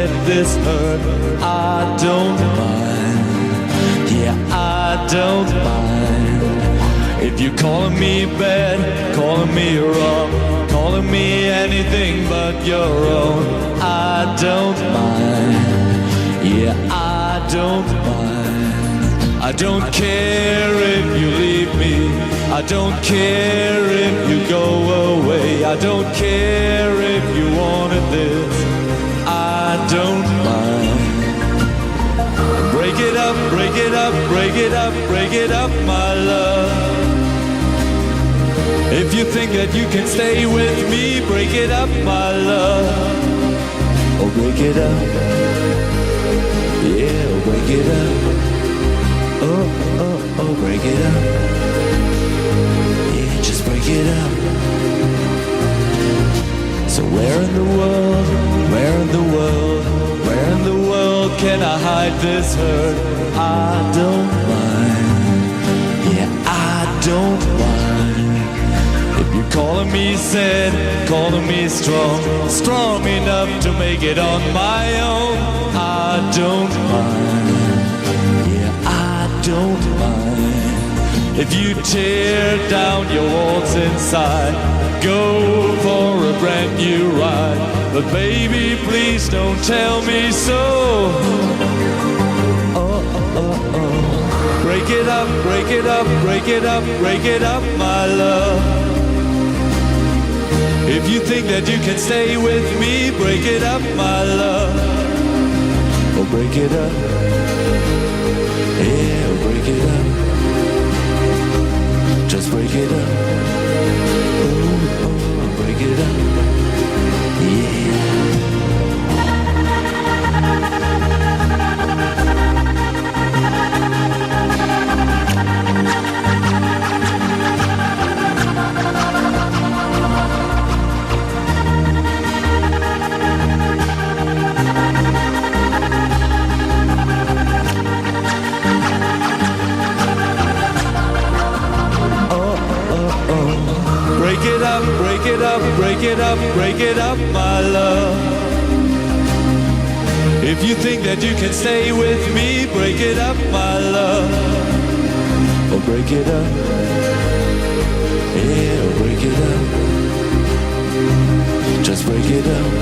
get this hurt. I don't mind, yeah, I don't mind. If you're calling me bad, calling me wrong, calling me anything but your own, I don't mind, yeah, I don't mind. I don't care if you leave me, I don't care if you go away, I don't care if you wanted this, I don't mind. Break it up, break it up, break it up, break it up, my love. If you think that you can stay with me, break it up, my love. Oh, break it up, yeah, oh, break it up. Oh, oh, oh, break it up. Yeah, just break it up. So where in the world, where in the world, where in the world can I hide this hurt? I don't mind, yeah, I don't mind. If you're calling me sad, calling me strong, strong enough to make it on my own, I don't mind, don't mind. If you tear down your walls inside, go for a brand new ride. But baby, please don't tell me so. Oh, oh, oh, oh. Break it up, break it up, break it up, break it up, my love. If you think that you can stay with me, break it up, my love. Oh, break it up. Yeah, break it up. Just break it up. Oh, oh, break it up. Yeah. Break it up, break it up, break it up, break it up, my love. If you think that you can stay with me, break it up, my love. Oh, break it up. Yeah, break it up. Just break it up.